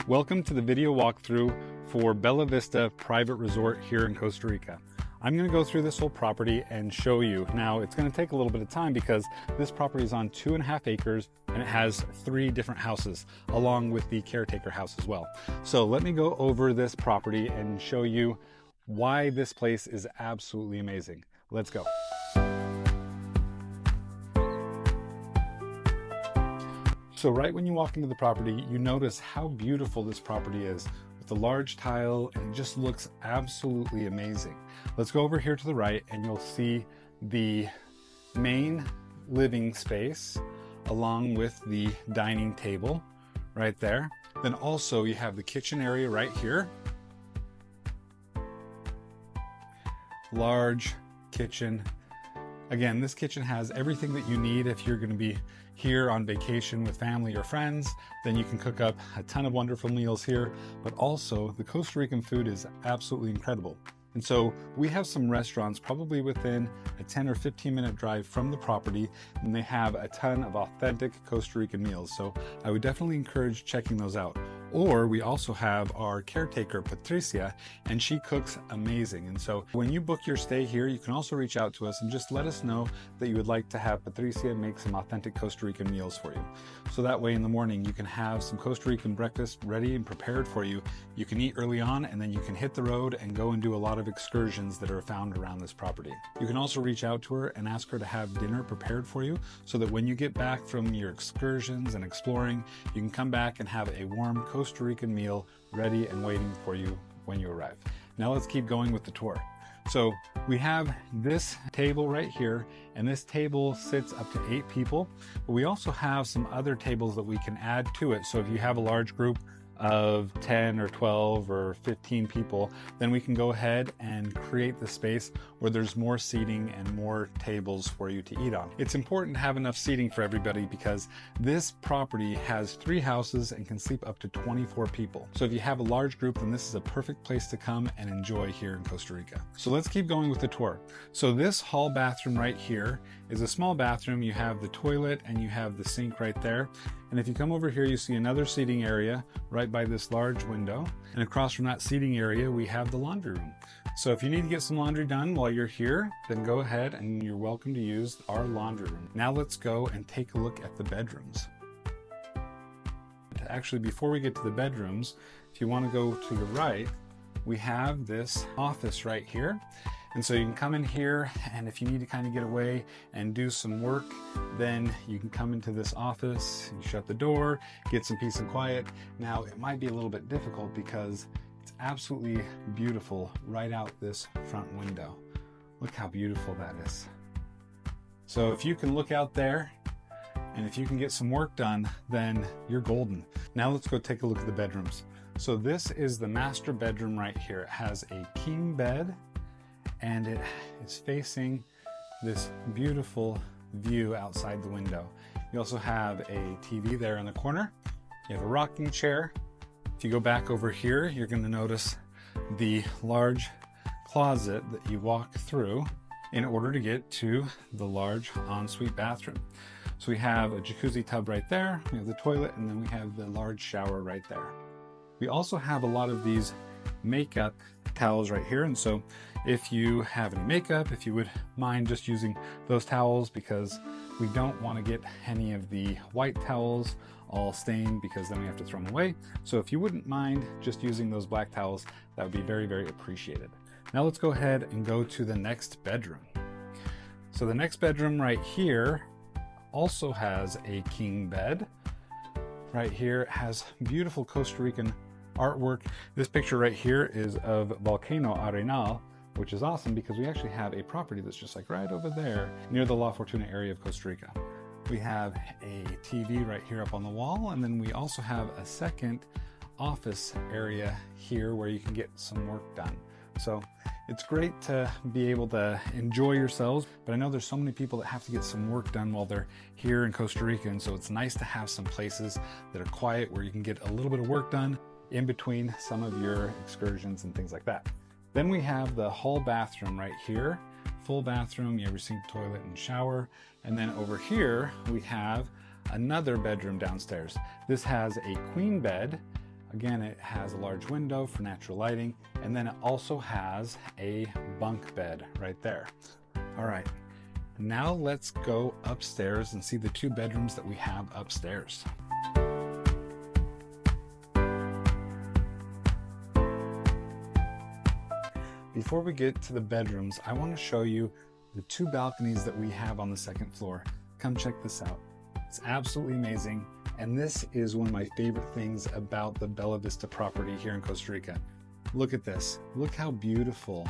Welcome to the video walkthrough for Vista Private Resort here in Costa Rica. I'm going to go through this whole property and show you. Now, it's going to take a little bit of time because this property is on 2.5 acres and it has 3 different houses along with the caretaker house as well. So let me go over this property and show you why this place is absolutely amazing. Let's go. So right when you walk into the property, you notice how beautiful this property is with the large tile, and it just looks absolutely amazing. Let's go over here to the right and you'll see the main living space along with the dining table right there. Then also you have the kitchen area right here. Large kitchen. Again, this kitchen has everything that you need if you're going to be here on vacation with family or friends. Then you can cook up a ton of wonderful meals here, but also the Costa Rican food is absolutely incredible. And so we have some restaurants probably within a 10 or 15 minute drive from the property, and they have a ton of authentic Costa Rican meals. So I would definitely encourage checking those out. Or we also have our caretaker, Patricia, and she cooks amazing. And so when you book your stay here, you can also reach out to us and just let us know that you would like to have Patricia make some authentic Costa Rican meals for you. So that way in the morning, you can have some Costa Rican breakfast ready and prepared for you. You can eat early on, and then you can hit the road and go and do a lot of excursions that are found around this property. You can also reach out to her and ask her to have dinner prepared for you so that when you get back from your excursions and exploring, you can come back and have a warm Costa Rican meal ready and waiting for you when you arrive. Now let's keep going with the tour. So we have this table right here, and this table sits up to 8 people, but we also have some other tables that we can add to it. So if you have a large group of 10 or 12 or 15 people, then we can go ahead and create the space where there's more seating and more tables for you to eat on. It's important to have enough seating for everybody because this property has 3 houses and can sleep up to 24 people. So if you have a large group, then this is a perfect place to come and enjoy here in Costa Rica. So let's keep going with the tour. So this hall bathroom right here is a small bathroom. You have the toilet and you have the sink right there. And if you come over here, you see another seating area right by this large window. And across from that seating area, we have the laundry room. So if you need to get some laundry done while you're here, then go ahead and you're welcome to use our laundry room. Now let's go and take a look at the bedrooms. Actually, before we get to the bedrooms, if you want to go to your right, we have this office right here. And so you can come in here, and if you need to kind of get away and do some work, then you can come into this office, you shut the door, get some peace and quiet. Now, it might be a little bit difficult because it's absolutely beautiful right out this front window. Look how beautiful that is. So if you can look out there, and if you can get some work done, then you're golden. Now let's go take a look at the bedrooms. So this is the master bedroom right here. It has a king bed, and it is facing this beautiful view outside the window. You also have a TV there in the corner. You have a rocking chair. If you go back over here, you're going to notice the large closet that you walk through in order to get to the large ensuite bathroom. So we have a jacuzzi tub right there, we have the toilet, and then we have the large shower right there. We also have a lot of these makeup towels right here, and so if you have any makeup, if you would mind just using those towels, because we don't want to get any of the white towels all stained because then we have to throw them away. So if you wouldn't mind just using those black towels, that would be very, very appreciated. Now let's go ahead and go to the next bedroom. So the next bedroom right here also has a king bed. Right here it has beautiful Costa Rican artwork. This picture right here is of Volcano Arenal, which is awesome because we actually have a property that's just like right over there near the La Fortuna area of Costa Rica. We have a TV right here up on the wall, and then we also have a second office area here where you can get some work done. So it's great to be able to enjoy yourselves, but I know there's so many people that have to get some work done while they're here in Costa Rica, and so it's nice to have some places that are quiet where you can get a little bit of work done in between some of your excursions and things like that. Then we have the hall bathroom right here. Full bathroom, you have your sink, toilet, and shower. And then over here, we have another bedroom downstairs. This has a queen bed, Again, it has a large window for natural lighting, and then it also has a bunk bed right there. All right, now let's go upstairs and see the 2 bedrooms that we have upstairs. Before we get to the bedrooms, I want to show you the 2 balconies that we have on the 2nd floor. Come check this out. It's absolutely amazing, and this is one of my favorite things about the Bella Vista property here in Costa Rica. Look at this. Look how beautiful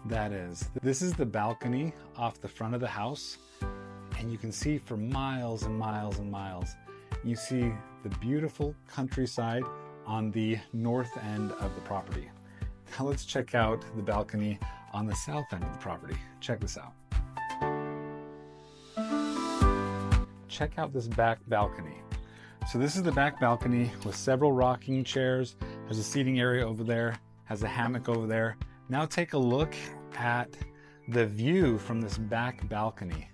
that is. This is the balcony off the front of the house, and you can see for miles and miles and miles. You see the beautiful countryside on the north end of the property. Now let's check out the balcony on the south end of the property. Check this out. Check out this back balcony. So this is the back balcony with several rocking chairs. There's a seating area over there, has a hammock over there. Now take a look at the view from this back balcony.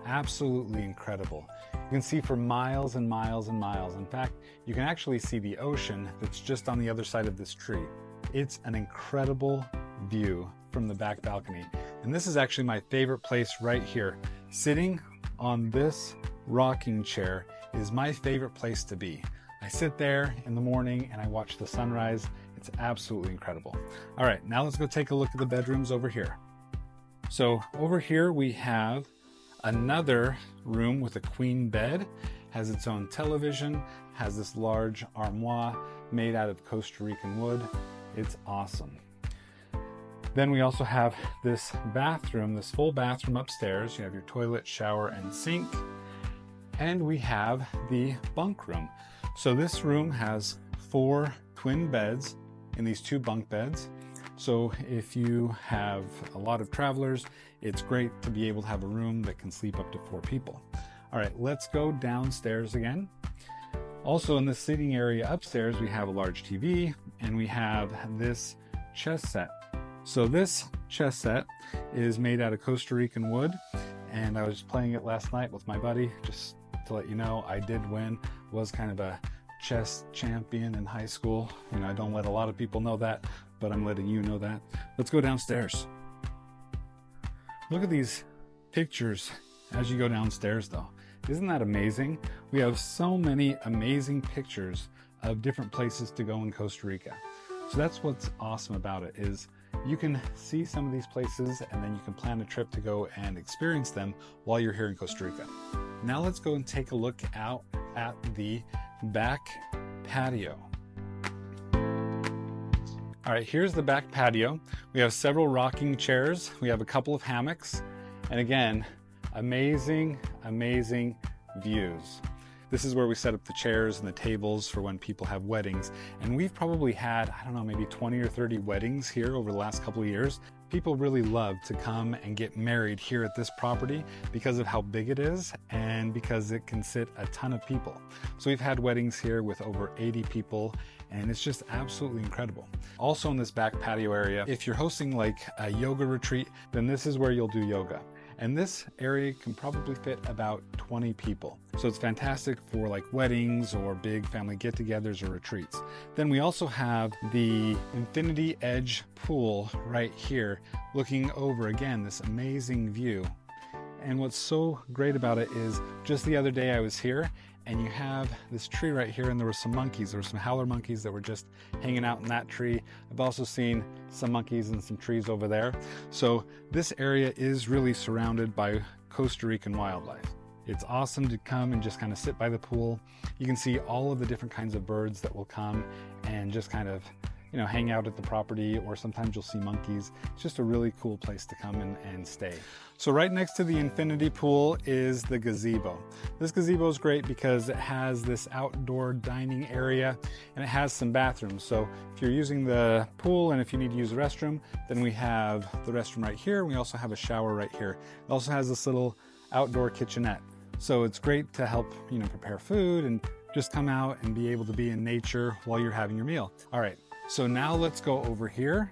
Absolutely incredible. You can see for miles and miles and miles. In fact, you can actually see the ocean that's just on the other side of this tree. It's an incredible view from the back balcony. And this is actually my favorite place right here. Sitting on this rocking chair is my favorite place to be. I sit there in the morning and I watch the sunrise. It's absolutely incredible. All right, now let's go take a look at the bedrooms over here. So over here we have another room with a queen bed, has its own television, has this large armoire made out of Costa Rican wood. It's awesome. Then we also have this bathroom, this full bathroom upstairs. You have your toilet, shower, and sink. And we have the bunk room. So this room has 4 twin beds in these 2 bunk beds. So if you have a lot of travelers, it's great to be able to have a room that can sleep up to 4 people. All right, let's go downstairs again. Also in the sitting area upstairs, we have a large TV and we have this chess set. So this chess set is made out of Costa Rican wood, and I was playing it last night with my buddy. Just to let you know, I did win, was kind of a chess champion in high school. You know, I don't let a lot of people know that, but I'm letting you know that. Let's go downstairs. Look at these pictures as you go downstairs though. Isn't that amazing? We have so many amazing pictures of different places to go in Costa Rica. So that's what's awesome about it, is you can see some of these places and then you can plan a trip to go and experience them while you're here in Costa Rica. Now let's go and take a look out at the back patio. All right, here's the back patio. We have several rocking chairs. We have a couple of hammocks. And again, amazing, amazing views. This is where we set up the chairs and the tables for when people have weddings. And we've probably had, I don't know, maybe 20 or 30 weddings here over the last couple of years. People really love to come and get married here at this property because of how big it is and because it can sit a ton of people. So we've had weddings here with over 80 people, and it's just absolutely incredible. Also in this back patio area, if you're hosting like a yoga retreat, then this is where you'll do yoga. And this area can probably fit about 20 people. So it's fantastic for like weddings or big family get-togethers or retreats. Then we also have the Infinity Edge pool right here, looking over again this amazing view. And what's so great about it is just the other day I was here and you have this tree right here, and there were some monkeys. There were some howler monkeys that were just hanging out in that tree. I've also seen some monkeys and some trees over there. So this area is really surrounded by Costa Rican wildlife. It's awesome to come and just kind of sit by the pool. You can see all of the different kinds of birds that will come and just kind of, you know, hang out at the property, or sometimes you'll see monkeys. It's just a really cool place to come and stay. So right next to the infinity pool is the gazebo. This gazebo is great because it has this outdoor dining area and it has some bathrooms. So if you're using the pool and if you need to use the restroom, then we have the restroom right here. We also have a shower right here. It also has this little outdoor kitchenette. So it's great to help, you know, prepare food and just come out and be able to be in nature while you're having your meal. All right. So now let's go over here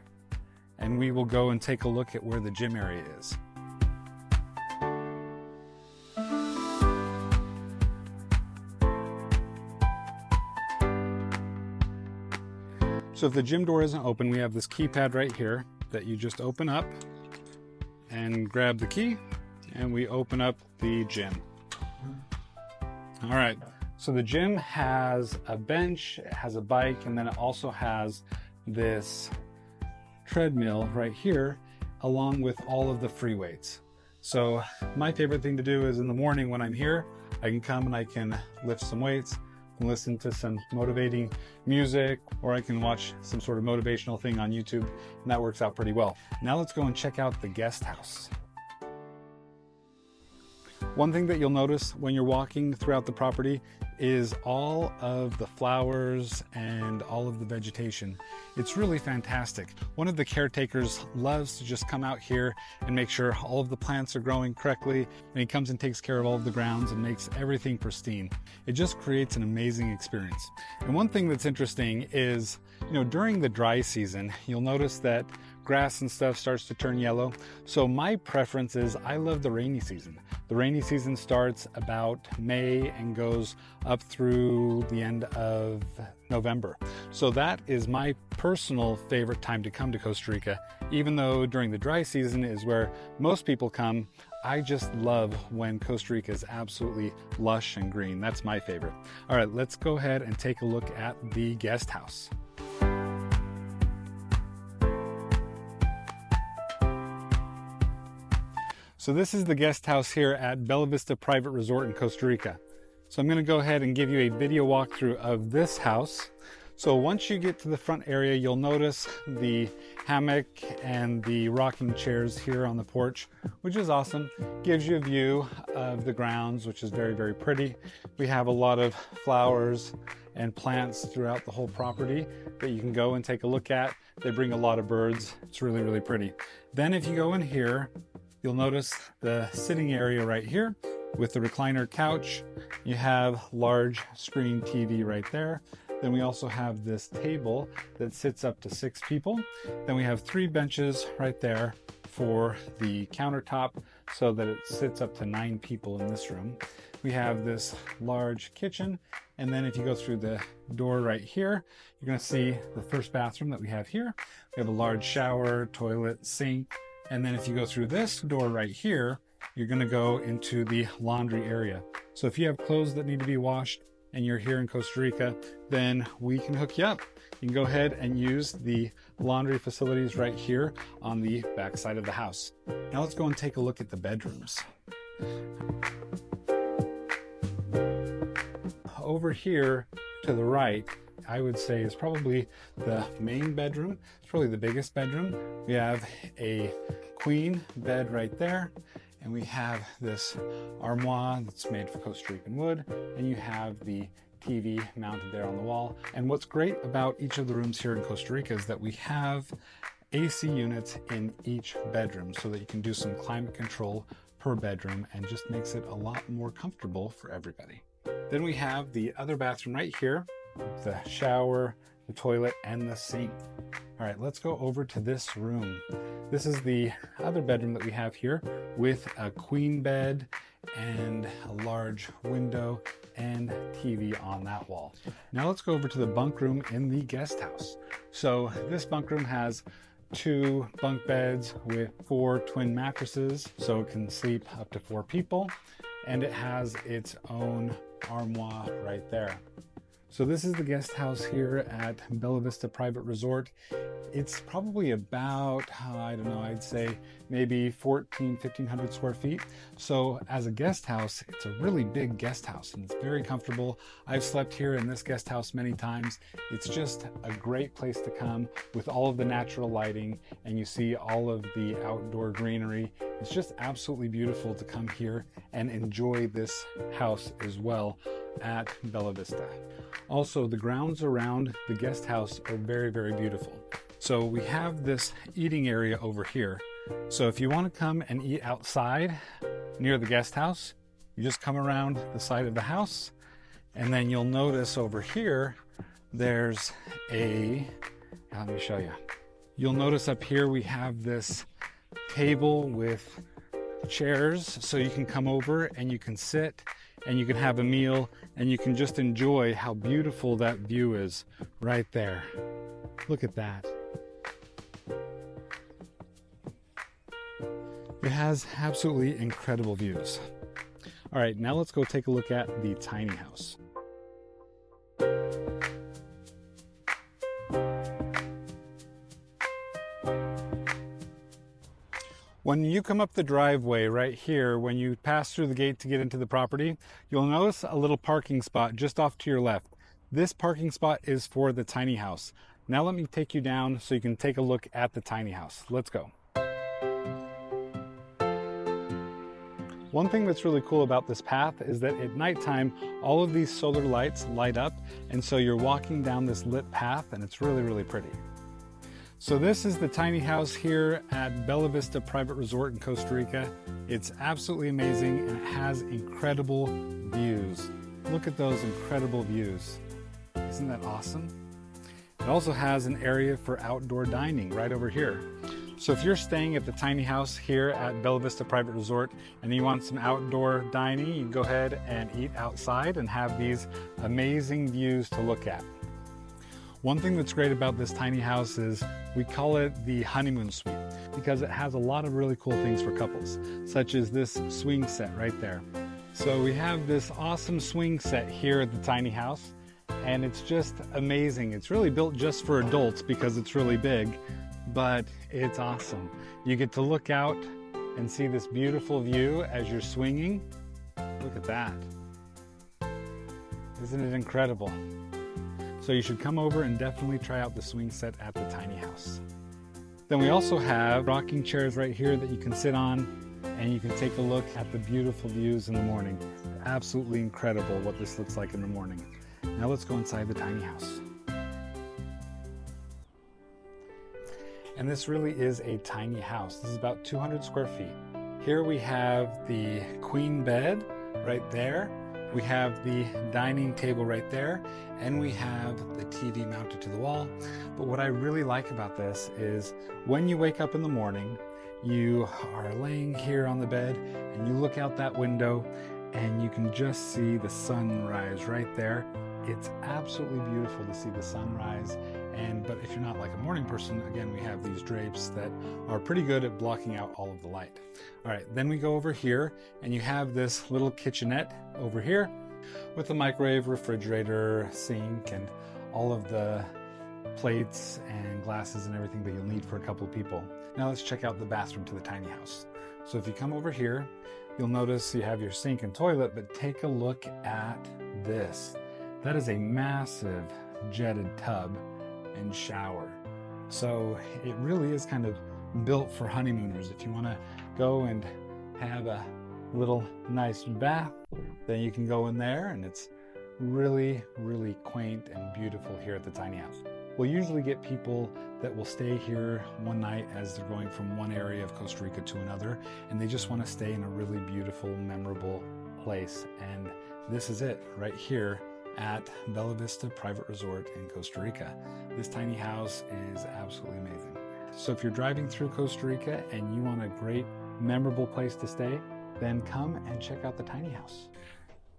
and we will go and take a look at where the gym area is. So if the gym door isn't open, we have this keypad right here that you just open up and grab the key, and we open up the gym. All right, so the gym has a bench, it has a bike, and then it also has this treadmill right here along with all of the free weights. So my favorite thing to do is in the morning when I'm here, I can come and I can lift some weights and listen to some motivating music, or I can watch some sort of motivational thing on YouTube, and that works out pretty well. Now let's go and check out the guest house. One thing that you'll notice when you're walking throughout the property is all of the flowers and all of the vegetation. It's really fantastic. One of the caretakers loves to just come out here and make sure all of the plants are growing correctly, and he comes and takes care of all of the grounds and makes everything pristine. It just creates an amazing experience. And one thing that's interesting is, during the dry season, you'll notice that grass and stuff starts to turn yellow. So my preference is I love the rainy season. The rainy season starts about May and goes up through the end of November. So that is my personal favorite time to come to Costa Rica. Even though during the dry season is where most people come, I just love when Costa Rica is absolutely lush and green. That's my favorite. All right, let's go ahead and take a look at the guest house. So this is the guest house here at Vista Private Resort in Costa Rica. So I'm going to go ahead and give you a video walkthrough of this house. So once you get to the front area, you'll notice the hammock and the rocking chairs here on the porch, which is awesome. Gives you a view of the grounds, which is very, very pretty. We have a lot of flowers and plants throughout the whole property that you can go and take a look at. They bring a lot of birds. It's really, really pretty. Then if you go in here, you'll notice the sitting area right here with the recliner couch. You have large screen TV right there. Then we also have this table that sits up to 6 people. Then we have 3 benches right there for the countertop so that it sits up to 9 people in this room. We have this large kitchen. And then if you go through the door right here, you're going to see the first bathroom that we have here. We have a large shower, toilet, sink. And then if you go through this door right here, you're going to go into the laundry area. So if you have clothes that need to be washed and you're here in Costa Rica, then we can hook you up. You can go ahead and use the laundry facilities right here on the back side of the house. Now let's go and take a look at the bedrooms. Over here to the right, I would say is probably the main bedroom. It's probably the biggest bedroom. We have a queen bed right there, and we have this armoire that's made of Costa Rican wood, and you have the TV mounted there on the wall. And what's great about each of the rooms here in Costa Rica is that we have AC units in each bedroom so that you can do some climate control per bedroom, and just makes it a lot more comfortable for everybody. Then we have the other bathroom right here, the shower, the toilet, and the sink. All right, let's go over to this room. This is the other bedroom that we have here with a queen bed and a large window and TV on that wall. Now let's go over to the bunk room in the guest house. So this bunk room has 2 bunk beds with 4 twin mattresses, so it can sleep up to 4 people, and it has its own armoire right there. So this is the guest house here at Vista Private Resort. It's probably about, I don't know, I'd say maybe 1,500 square feet. So as a guest house, it's a really big guest house, and it's very comfortable. I've slept here in this guest house many times. It's just a great place to come with all of the natural lighting, and you see all of the outdoor greenery. It's just absolutely beautiful to come here and enjoy this house as well at Bella Vista. Also, the grounds around the guest house are very, very beautiful. So we have this eating area over here. So if you want to come and eat outside near the guest house, you just come around the side of the house, and then you'll notice over here there's let me show you. You'll notice up here we have this table with chairs, so you can come over and you can sit and you can have a meal, and you can just enjoy how beautiful that view is right there. Look at that. It has absolutely incredible views. All right, now let's go take a look at the tiny house. When you come up the driveway right here, when you pass through the gate to get into the property, you'll notice a little parking spot just off to your left. This parking spot is for the tiny house. Now let me take you down so you can take a look at the tiny house. Let's go. One thing that's really cool about this path is that at nighttime, all of these solar lights light up, and so you're walking down this lit path, and it's really, really pretty. So this is the tiny house here at Bella Vista Private Resort in Costa Rica. It's absolutely amazing, and it has incredible views. Look at those incredible views. Isn't that awesome? It also has an area for outdoor dining right over here. So if you're staying at the tiny house here at Bella Vista Private Resort and you want some outdoor dining, you can go ahead and eat outside and have these amazing views to look at. One thing that's great about this tiny house is we call it the honeymoon suite because it has a lot of really cool things for couples, such as this swing set right there. So we have this awesome swing set here at the tiny house, and it's just amazing. It's really built just for adults because it's really big, but it's awesome. You get to look out and see this beautiful view as you're swinging. Look at that. Isn't it incredible? So you should come over and definitely try out the swing set at the tiny house. Then we also have rocking chairs right here that you can sit on, and you can take a look at the beautiful views in the morning. Absolutely incredible what this looks like in the morning. Now let's go inside the tiny house. And this really is a tiny house. This is about 200 square feet. Here we have the queen bed right there. We have the dining table right there, and we have the TV mounted to the wall. But what I really like about this is when you wake up in the morning, you are laying here on the bed and you look out that window and you can just see the sunrise right there. It's absolutely beautiful to see the sunrise. But if you're not like a morning person, again, we have these drapes that are pretty good at blocking out all of the light. All right, then we go over here and you have this little kitchenette over here with a microwave, refrigerator, sink, and all of the plates and glasses and everything that you'll need for a couple of people. Now let's check out the bathroom to the tiny house. So if you come over here, you'll notice you have your sink and toilet, but take a look at this. That is a massive jetted tub and shower. So it really is kind of built for honeymooners. If you want to go and have a little nice bath, then you can go in there, and it's really, really quaint and beautiful here at the tiny house. We'll usually get people that will stay here one night as they're going from one area of Costa Rica to another, and they just want to stay in a really beautiful, memorable place. And this is it right here at Bella Vista Private Resort in Costa Rica. This tiny house is absolutely amazing. So if you're driving through Costa Rica and you want a great, memorable place to stay, then come and check out the tiny house.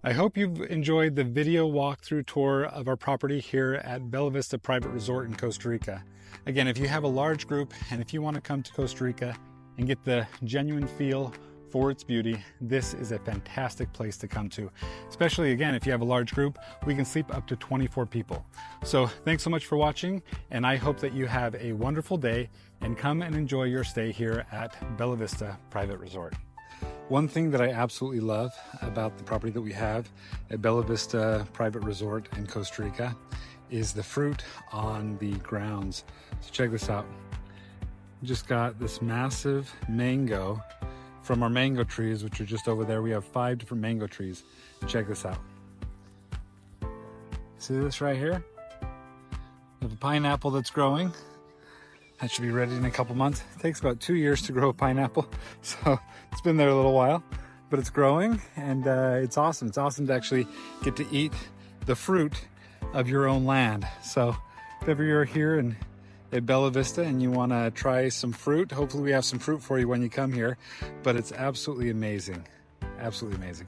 I hope you've enjoyed the video walkthrough tour of our property here at Bella Vista Private Resort in Costa Rica. Again, if you have a large group and if you want to come to Costa Rica and get the genuine feel for its beauty, this is a fantastic place to come to. Especially, again, if you have a large group, we can sleep up to 24 people. So thanks so much for watching, and I hope that you have a wonderful day and come and enjoy your stay here at Bella Vista Private Resort. One thing that I absolutely love about the property that we have at Bella Vista Private Resort in Costa Rica is the fruit on the grounds. So check this out. We just got this massive mango from our mango trees, which are just over there. We have 5 different mango trees. Check this out. See this right here? We have a pineapple that's growing. That should be ready in a couple months. It takes about 2 years to grow a pineapple, so it's been there a little while, but it's growing, and it's awesome. It's awesome to actually get to eat the fruit of your own land. So if ever you're here at Bella Vista and you want to try some fruit, hopefully we have some fruit for you when you come here, but it's absolutely amazing. Absolutely amazing.